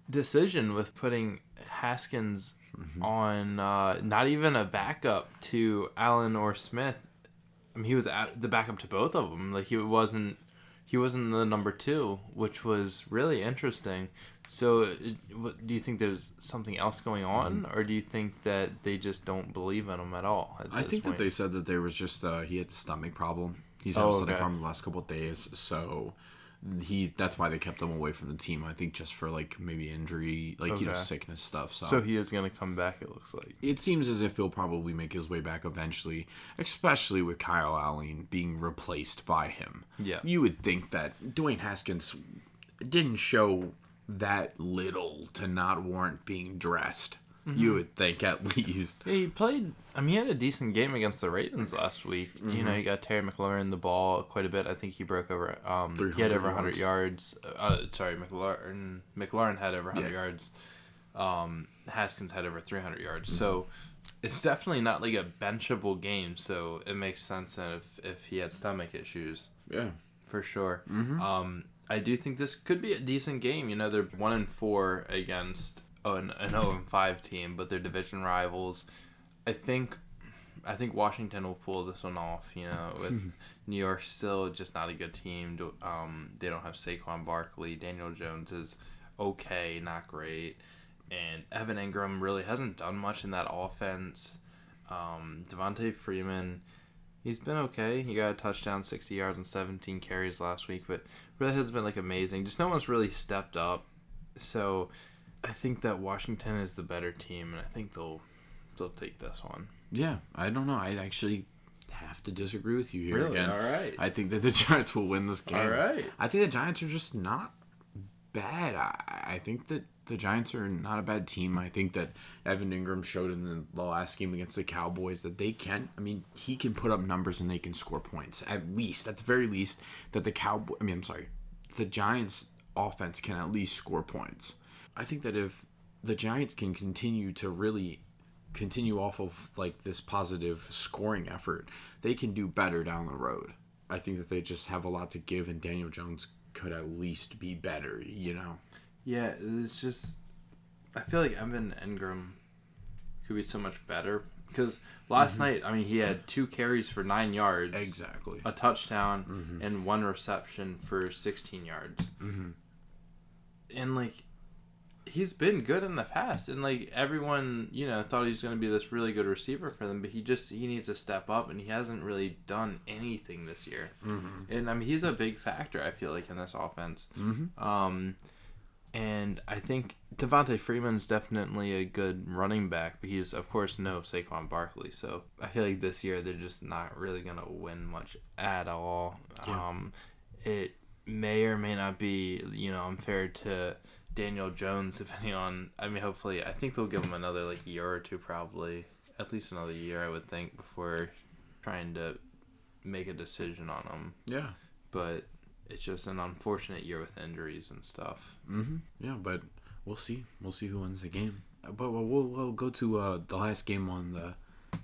[SPEAKER 1] decision with putting Haskins on not even a backup to Allen or Smith. I mean, he was the backup to both of them. Like he wasn't the number 2, which was really interesting. So, do you think there's something else going on, or do you think that they just don't believe in him at all?
[SPEAKER 2] I think that they said that there was just he had the stomach problem. He's had a stomach problem the last couple of days, so that's why they kept him away from the team. I think just for like maybe injury, sickness stuff.
[SPEAKER 1] So he is going to come back. It looks like
[SPEAKER 2] it seems as if he'll probably make his way back eventually, especially with Kyle Allen being replaced by him.
[SPEAKER 1] Yeah,
[SPEAKER 2] you would think that Dwayne Haskins didn't show that little to not warrant being dressed. You would think at least.
[SPEAKER 1] Yeah, he played. I mean, he had a decent game against the Ravens last week. He got Terry McLaurin the ball quite a bit. I think he broke over. He had over 100 yards. McLaurin had over 100 yards. Haskins had over 300 yards. So it's definitely not like a benchable game. So it makes sense that if he had stomach issues.
[SPEAKER 2] Yeah,
[SPEAKER 1] for sure. I do think this could be a decent game. They're 1-4 against an 0-5 team, but they're division rivals. I think Washington will pull this one off. With New York still just not a good team. They don't have Saquon Barkley. Daniel Jones is okay, not great, and Evan Ingram really hasn't done much in that offense. Devontae Freeman, he's been okay. He got a touchdown, 60 yards, and 17 carries last week, but really hasn't been amazing. Just no one's really stepped up. So I think that Washington is the better team, and I think they'll take this one.
[SPEAKER 2] Yeah, I don't know. I actually have to disagree with you here
[SPEAKER 1] really?
[SPEAKER 2] again.
[SPEAKER 1] All right.
[SPEAKER 2] I think that the Giants will win this game.
[SPEAKER 1] All right.
[SPEAKER 2] I think the Giants are just not bad. I think that the Giants are not a bad team. I think that Evan Ingram showed in the last game against the Cowboys that they can. I mean, he can put up numbers and they can score points. At the very least, that the Giants offense can at least score points. I think that if the Giants can continue off of this positive scoring effort, they can do better down the road. I think that they just have a lot to give, and Daniel Jones could at least be better,
[SPEAKER 1] Yeah, it's just I feel like Evan Ingram could be so much better because last night, I mean, he had 2 carries for 9 yards,
[SPEAKER 2] exactly,
[SPEAKER 1] a touchdown, and 1 reception for 16 yards, and he's been good in the past, and everyone thought he was going to be this really good receiver for them, but he needs to step up, and he hasn't really done anything this year. And I mean, he's a big factor, I feel like, in this offense. And I think Devontae Freeman's definitely a good running back, but he's of course no Saquon Barkley, so I feel like this year they're just not really going to win much at all. It may or may not be unfair to Daniel Jones, depending on, I mean, hopefully, I think they'll give him another year or two, probably at least another year, I would think, before trying to make a decision on him.
[SPEAKER 2] Yeah,
[SPEAKER 1] but it's just an unfortunate year with injuries and stuff.
[SPEAKER 2] Yeah, but we'll see who wins the game. But we'll go to the last game on the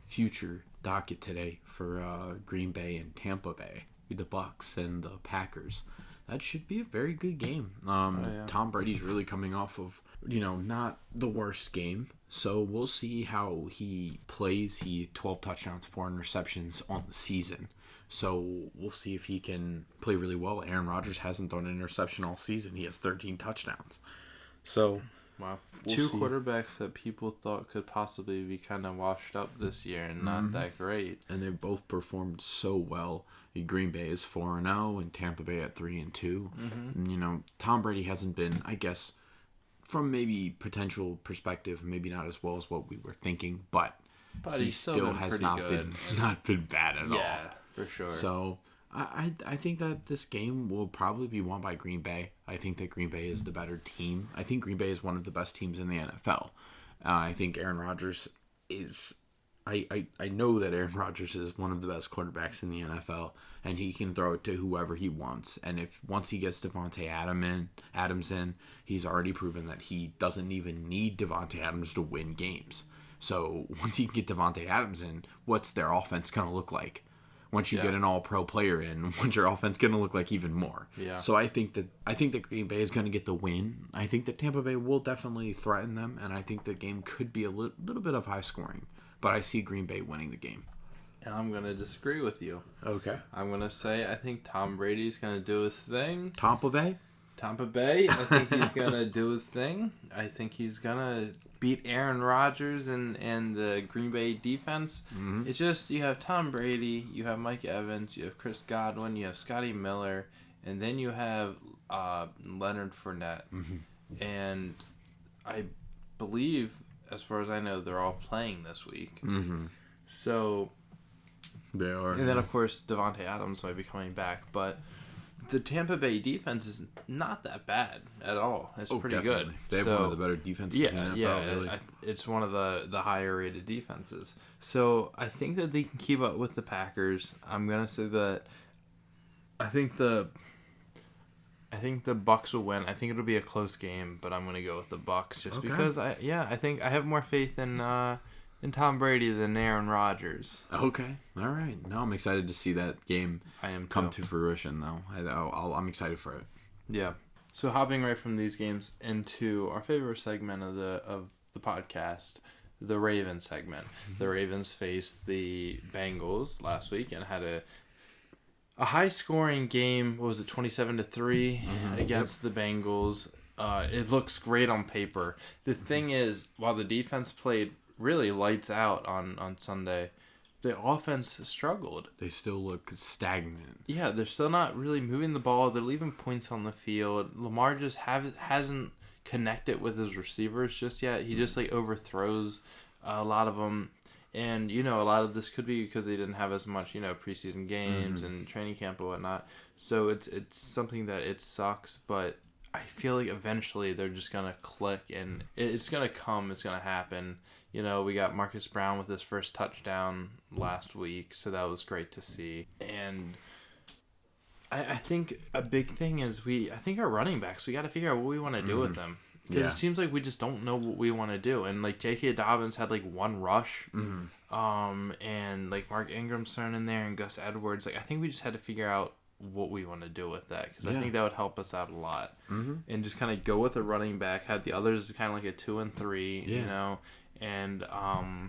[SPEAKER 2] future docket today for Green Bay and Tampa Bay, the Bucks and the Packers. That should be a very good game. Tom Brady's really coming off of, not the worst game. So we'll see how he plays. He had 12 touchdowns, 4 interceptions on the season. So we'll see if he can play really well. Aaron Rodgers hasn't thrown an interception all season. He has 13 touchdowns. So
[SPEAKER 1] Wow.
[SPEAKER 2] We'll
[SPEAKER 1] Two
[SPEAKER 2] see.
[SPEAKER 1] quarterbacks that people thought could possibly be kind of washed up this year and not that great.
[SPEAKER 2] And they've both performed so well. Green Bay is 4-0 and Tampa Bay at 3-2. Tom Brady hasn't been, I guess, from maybe potential perspective, maybe not as well as what we were thinking, but he
[SPEAKER 1] he's
[SPEAKER 2] still has not been bad at all.
[SPEAKER 1] Yeah, for sure.
[SPEAKER 2] So I think that this game will probably be won by Green Bay. I think that Green Bay is the better team. I think Green Bay is one of the best teams in the NFL. I think Aaron Rodgers is... I know that Aaron Rodgers is one of the best quarterbacks in the NFL, and he can throw it to whoever he wants. And once he gets Devontae Adams in, he's already proven that he doesn't even need Devontae Adams to win games. So once he can get Devontae Adams in, what's their offense going to look like? Once you get an all-pro player in, what's your offense going to look like even more?
[SPEAKER 1] Yeah.
[SPEAKER 2] So I think that Green Bay is going to get the win. I think that Tampa Bay will definitely threaten them, and I think the game could be a little bit of high scoring. But I see Green Bay winning the game.
[SPEAKER 1] And I'm going to disagree with you.
[SPEAKER 2] Okay.
[SPEAKER 1] I'm going to say I think Tom Brady's going to do his thing.
[SPEAKER 2] Tampa Bay?
[SPEAKER 1] Tampa Bay. I think he's going to do his thing. I think he's going to beat Aaron Rodgers and the Green Bay defense. Mm-hmm. It's just you have Tom Brady, you have Mike Evans, you have Chris Godwin, you have Scotty Miller, and then you have Leonard Fournette. Mm-hmm. And I believe... as far as I know, they're all playing this week. Mm-hmm. So
[SPEAKER 2] they are.
[SPEAKER 1] And then, of course, Devontae Adams might be coming back. But the Tampa Bay defense is not that bad at all. It's pretty
[SPEAKER 2] definitely
[SPEAKER 1] good.
[SPEAKER 2] They have one of the better defenses in the NFL, really.
[SPEAKER 1] It's one of the higher-rated defenses. So I think that they can keep up with the Packers. I'm going to say that I think the Bucs will win. I think it'll be a close game, but I'm going to go with the Bucs just because I think I have more faith in Tom Brady than Aaron Rodgers.
[SPEAKER 2] Okay, all right. No, I'm excited to see that game come to fruition, though. I'm excited for it.
[SPEAKER 1] Yeah. So hopping right from these games into our favorite segment of the podcast, the Ravens segment. The Ravens faced the Bengals last week and had a high-scoring game. What was it, 27-3 against the Bengals? It looks great on paper. The thing is, while the defense played really lights out on Sunday, the offense struggled.
[SPEAKER 2] They still look stagnant.
[SPEAKER 1] Yeah, they're still not really moving the ball. They're leaving points on the field. Lamar just hasn't connected with his receivers just yet. He just overthrows a lot of them. And, a lot of this could be because they didn't have as much, preseason games and training camp and whatnot. So it's something that it sucks, but I feel like eventually they're just going to click and it's going to come. It's going to happen. We got Marcus Brown with his first touchdown last week, so that was great to see. And I think a big thing is I think our running backs, we got to figure out what we want to do with them. Because it seems like we just don't know what we want to do. And, J.K. Dobbins had, one rush. Mm-hmm. And, Mark Ingram's thrown in there and Gus Edwards. I think we just had to figure out what we want to do with that. Because I think that would help us out a lot. Mm-hmm. And just kind of go with a running back. Have the others kind of like a 2 and 3, And I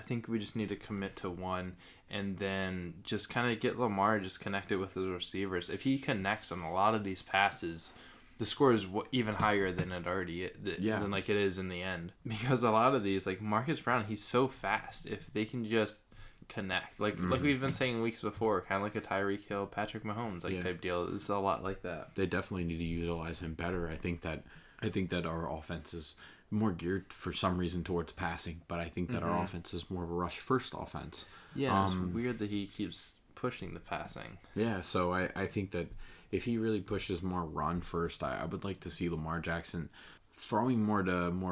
[SPEAKER 1] think we just need to commit to one. And then just kind of get Lamar just connected with his receivers. If he connects on a lot of these passes... the score is even higher than it already than it is in the end, because a lot of these Marcus Brown, he's so fast. If they can just connect, like we've been saying weeks before, kind of like a Tyreek Hill, Patrick Mahomes type deal. It's a lot like that.
[SPEAKER 2] They definitely need to utilize him better. I think that our offense is more geared for some reason towards passing, but I think that our offense is more of a rush first offense.
[SPEAKER 1] Yeah, it's weird that he keeps pushing the passing.
[SPEAKER 2] Yeah, so I think that if he really pushes more run first, I would like to see Lamar Jackson throwing more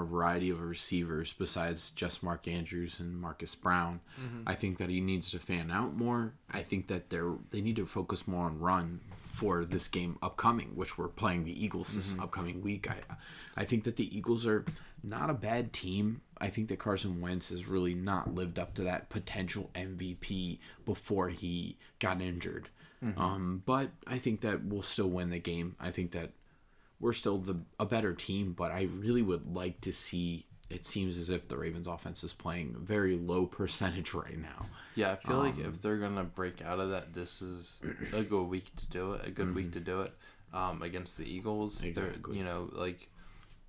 [SPEAKER 2] variety of receivers besides just Mark Andrews and Marcus Brown. Mm-hmm. I think that he needs to fan out more. I think that they need to focus more on run for this game upcoming, which we're playing the Eagles this upcoming week. I think that the Eagles are not a bad team. I think that Carson Wentz has really not lived up to that potential MVP before he got injured. Mm-hmm. But I think that we'll still win the game. I think that we're still a better team, but I really would like to see. It seems as if the Ravens offense is playing very low percentage right now.
[SPEAKER 1] Yeah, I feel like if they're gonna break out of that, this is a good week to do it. A good week to do it against the Eagles.
[SPEAKER 2] Exactly.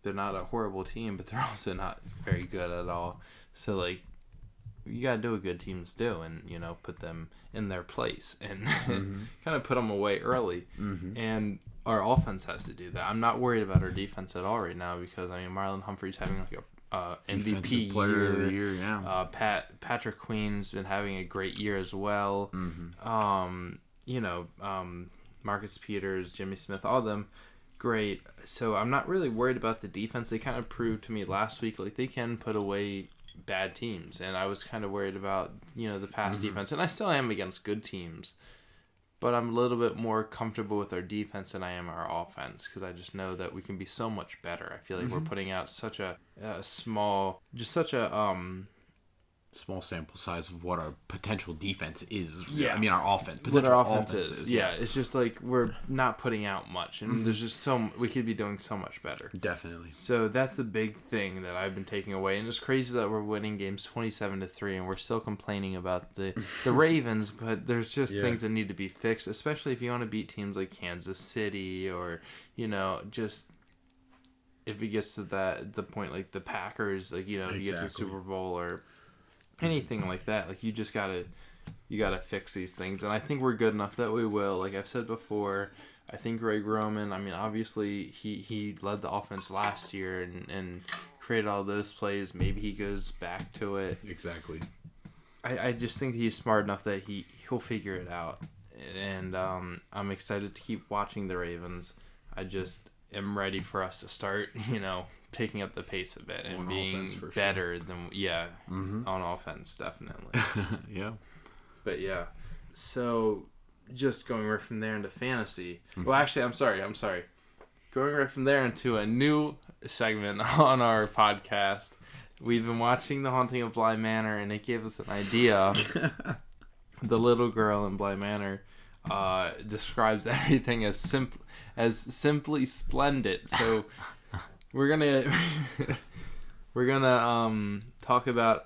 [SPEAKER 1] they're not a horrible team, but they're also not very good at all. So, like, you got to do what good teams do and, you know, put them in their place and kind of put them away early. And our offense has to do that. I'm not worried about our defense at all right now because, I mean, Marlon Humphrey's having like a MVP
[SPEAKER 2] player of the year, yeah.
[SPEAKER 1] Patrick Queen's been having a great year as well. You know, Marcus Peters, Jimmy Smith, all of them, great. So I'm not really worried about the defense. They kind of proved to me last week, like, they can put away bad teams. And I was kind of worried about, you know, the pass defense. And I still am against good teams. But I'm a little bit more comfortable with our defense than I am our offense because I just know that we can be so much better. I feel like we're putting out such a small
[SPEAKER 2] sample size of what our potential defense is.
[SPEAKER 1] Yeah.
[SPEAKER 2] I mean, our offense.
[SPEAKER 1] What our offense is. Yeah, it's just like we're not putting out much. And there's just we could be doing so much better.
[SPEAKER 2] Definitely.
[SPEAKER 1] So that's the big thing that I've been taking away. And it's crazy that we're winning games 27-3 and we're still complaining about the Ravens. But there's just things that need to be fixed, especially if you want to beat teams like Kansas City or, you know, just if it gets to the point like the Packers, like, you know, you get to the Super Bowl or anything like that. Like, you gotta fix these things, and I think we're good enough that we will. Like I've said before, I think Greg Roman, I mean, obviously he led the offense last year and created all those plays. Maybe he goes back to it.
[SPEAKER 2] Exactly.
[SPEAKER 1] I just think he's smart enough that he'll figure it out, and I'm excited to keep watching the Ravens. I just am ready for us to start, you know, taking up the pace a bit and being better than on offense, definitely.
[SPEAKER 2] Yeah.
[SPEAKER 1] But yeah, so just going right from there into fantasy. Well, actually, I'm sorry. Going right from there into a new segment on our podcast. We've been watching The Haunting of Bly Manor, and it gave us an idea. The little girl in Bly Manor describes everything as simply splendid. So we're gonna talk about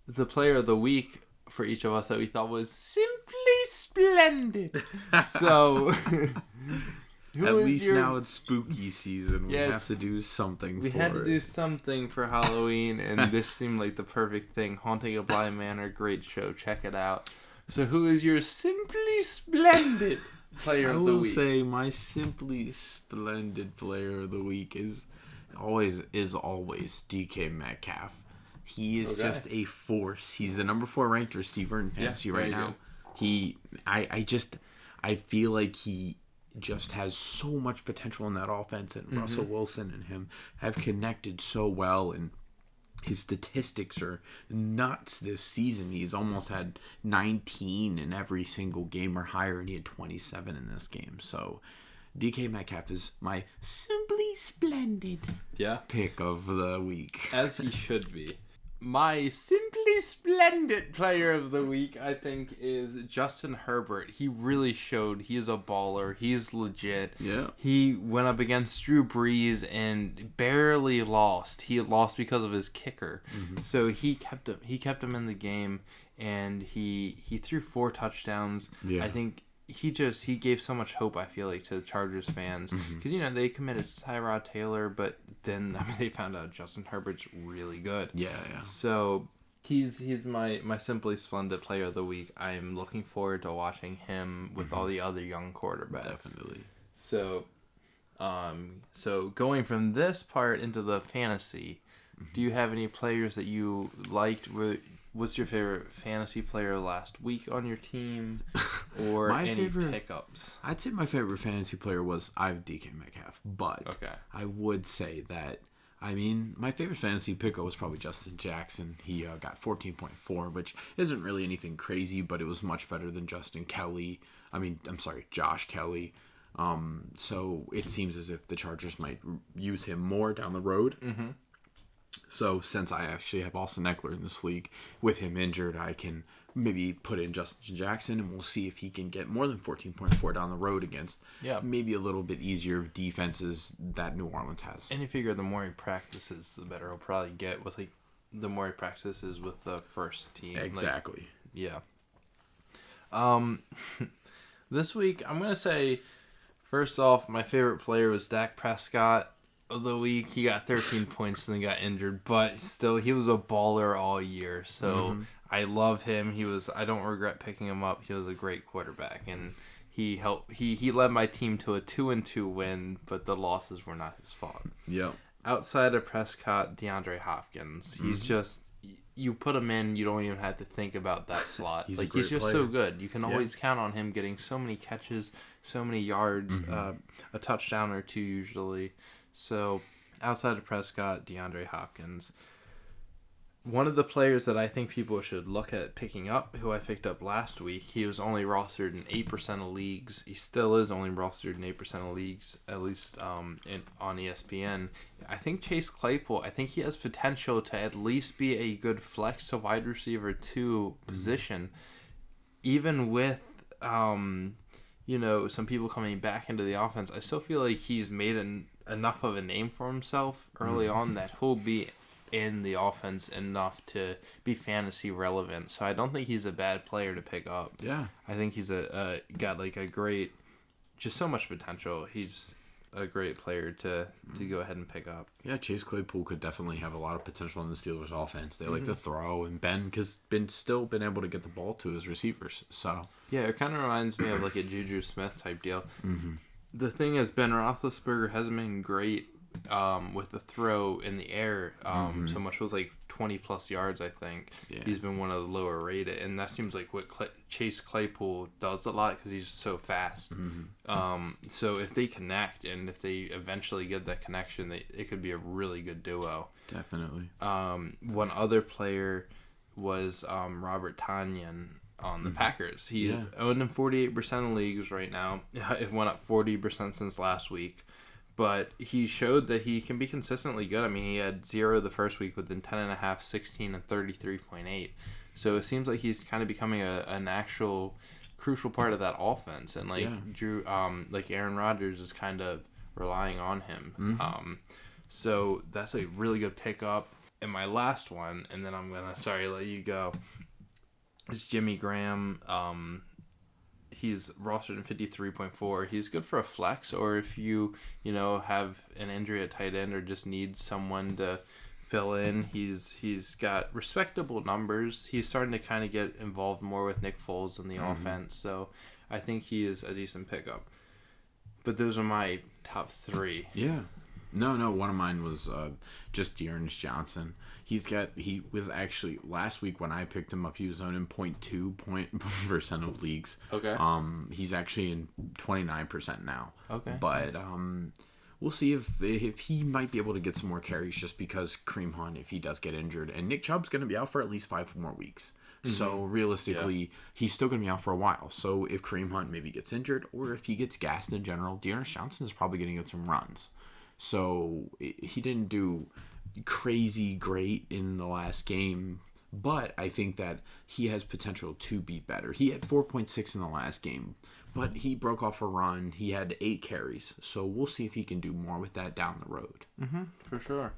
[SPEAKER 1] the player of the week for each of us that we thought was simply splendid. So
[SPEAKER 2] at least now it's spooky season. We have to do something.
[SPEAKER 1] We had to do something for Halloween, and this seemed like the perfect thing. Haunting of Bly Manor, great show. Check it out. So who is your simply splendid player of the week?
[SPEAKER 2] I will say my simply splendid player of the week is always DK Metcalf. He is just a force. He's the number 4 ranked receiver in fantasy right now. Good. I feel like he just has so much potential in that offense, and Russell Wilson and him have connected so well, and his statistics are nuts this season. He's almost had 19 in every single game or higher, and he had 27 in this game. So DK Metcalf is my simply splendid pick of the week.
[SPEAKER 1] As he should be. My simply splendid player of the week, I think, is Justin Herbert. He really showed he is a baller. He's legit.
[SPEAKER 2] Yeah.
[SPEAKER 1] He went up against Drew Brees and barely lost. He lost because of his kicker. So he kept him in the game, and he threw 4 touchdowns. Yeah. I think he gave so much hope, I feel like, to the Chargers fans. Because, you know, they committed to Tyrod Taylor, but then, I mean, they found out Justin Herbert's really good.
[SPEAKER 2] Yeah.
[SPEAKER 1] So he's my simply splendid player of the week. I'm looking forward to watching him with all the other young quarterbacks.
[SPEAKER 2] Definitely.
[SPEAKER 1] So going from this part into the fantasy, do you have any players that you liked? What's your favorite fantasy player last week on your team, or pickups?
[SPEAKER 2] I'd say my favorite fantasy player was DK Metcalf, but I would say that, I mean, my favorite fantasy pickup was probably Justin Jackson. He got 14.4, which isn't really anything crazy, but it was much better than Josh Kelly. So it seems as if the Chargers might use him more down the road. So since I actually have Austin Eckler in this league, with him injured, I can maybe put in Justin Jackson, and we'll see if he can get more than 14.4 down the road against maybe a little bit easier defenses that New Orleans has.
[SPEAKER 1] And you figure the more he practices, the better he'll probably get with the more he practices with the first team.
[SPEAKER 2] Exactly.
[SPEAKER 1] This week, I'm going to say, first off, my favorite player was Dak Prescott. of the week. He got 13 points and then got injured, but still, he was a baller all year. So I love him. I don't regret picking him up. He was a great quarterback, and he helped. He led my team to a 2-2 win, but the losses were not his fault.
[SPEAKER 2] Yep.
[SPEAKER 1] Outside of Prescott, DeAndre Hopkins, he's just. You put him in, you don't even have to think about that slot. He's just player. So good. You can always count on him getting so many catches, so many yards, a touchdown or two usually. So outside of Prescott, DeAndre Hopkins. One of the players that I think people should look at picking up, who I picked up last week, he was only rostered in 8% of leagues. He still is only rostered in 8% of leagues, at least on ESPN. I think Chase Claypool, I think he has potential to at least be a good flex to wide receiver 2 position, even with some people coming back into the offense. I still feel like he's made enough of a name for himself early on that he'll be in the offense enough to be fantasy relevant. So I don't think he's a bad player to pick up.
[SPEAKER 2] Yeah.
[SPEAKER 1] I think he's got like a great, just so much potential. He's a great player to go ahead and pick up.
[SPEAKER 2] Yeah, Chase Claypool could definitely have a lot of potential in the Steelers offense. They like to throw, and Ben has still been able to get the ball to his receivers. So
[SPEAKER 1] yeah, it kind of reminds me of like a Juju Smith type deal. The thing is, Ben Roethlisberger hasn't been great with the throw in the air so much. It was like 20 plus yards, I think. Yeah. He's been one of the lower rated, and that seems like what Chase Claypool does a lot because he's so fast. So if they connect and if they eventually get that connection, it could be a really good duo.
[SPEAKER 2] Definitely.
[SPEAKER 1] One other player was Robert Tonyan on the Packers. He's owned in 48% of leagues right now. It went up 40% since last week. But he showed that he can be consistently good. I mean, he had 0 the first week, within 10.5, 16, and 33.8. So it seems like he's kind of becoming an actual crucial part of that offense. And Drew, like Aaron Rodgers is kind of relying on him. So that's a really good pickup. And my last one, and then I'm gonna let you go, is Jimmy Graham. He's rostered in 53.4. He's good for a flex, or if you have an injury at tight end or just need someone to fill in. He's got respectable numbers. He's starting to kind of get involved more with Nick Foles in the offense, so I think he is a decent pickup. But those are my top 3.
[SPEAKER 2] Yeah. No, one of mine was just Dearness Johnson. He was actually, last week when I picked him up, he was owned in 0.2% of leagues.
[SPEAKER 1] Okay.
[SPEAKER 2] He's actually in 29% now.
[SPEAKER 1] Okay.
[SPEAKER 2] But we'll see if he might be able to get some more carries, just because Kareem Hunt, if he does get injured, and Nick Chubb's going to be out for at least 5 more weeks. So realistically, he's still going to be out for a while. So if Kareem Hunt maybe gets injured, or if he gets gassed in general, Dearness Johnson is probably going to get some runs. So he didn't do crazy great in the last game, but I think that he has potential to be better. He had 4.6 in the last game, but he broke off a run. He had 8 carries, so we'll see if he can do more with that down the road.
[SPEAKER 1] For sure.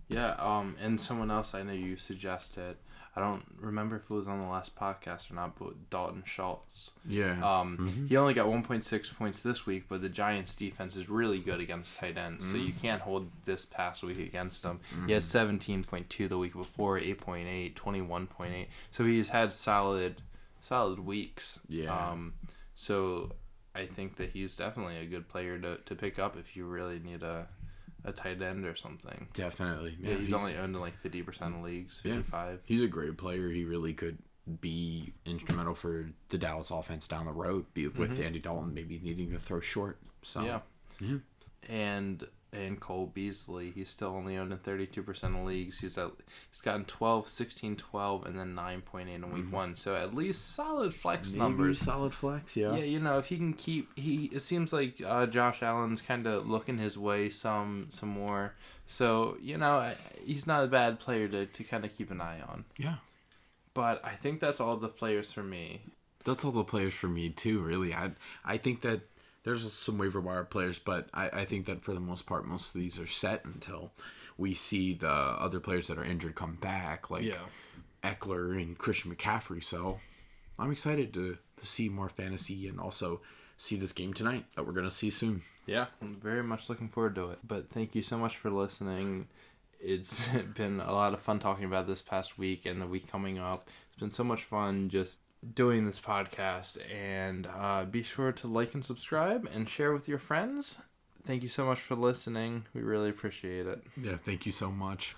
[SPEAKER 1] Yeah, and someone else I know you suggested, I don't remember if it was on the last podcast or not, but Dalton Schultz.
[SPEAKER 2] Yeah.
[SPEAKER 1] He only got 1.6 points this week, but the Giants' defense is really good against tight ends, so you can't hold this past week against them. He had 17.2 the week before, 8.8, 21.8. So he's had solid weeks.
[SPEAKER 2] Yeah.
[SPEAKER 1] So I think that he's definitely a good player to pick up if you really need a tight end or something.
[SPEAKER 2] Definitely.
[SPEAKER 1] Yeah, he's only owned in like 50% of leagues, 55.
[SPEAKER 2] Yeah, he's a great player. He really could be instrumental for the Dallas offense down the road, with Andy Dalton maybe needing to throw short. So yeah.
[SPEAKER 1] And Cole Beasley, he's still only owned in 32% of leagues. He's gotten 12, 16, 12, and then 9.8 in week 1. So at least solid flex numbers.
[SPEAKER 2] Solid flex, yeah.
[SPEAKER 1] Yeah, if he can keep... It seems like Josh Allen's kind of looking his way some more. So, he's not a bad player to kind of keep an eye on.
[SPEAKER 2] Yeah.
[SPEAKER 1] But I think that's all the players for me.
[SPEAKER 2] That's all the players for me, too, really. I think that there's some waiver wire players, but I think that for the most part, most of these are set until we see the other players that are injured come back, like Eckler and Christian McCaffrey. So I'm excited to see more fantasy and also see this game tonight that we're going to see soon.
[SPEAKER 1] Yeah, I'm very much looking forward to it. But thank you so much for listening. It's been a lot of fun talking about this past week and the week coming up. It's been so much fun just doing this podcast. And be sure to like and subscribe and share with your friends. Thank you so much for listening. We really appreciate it.
[SPEAKER 2] Yeah, thank you so much.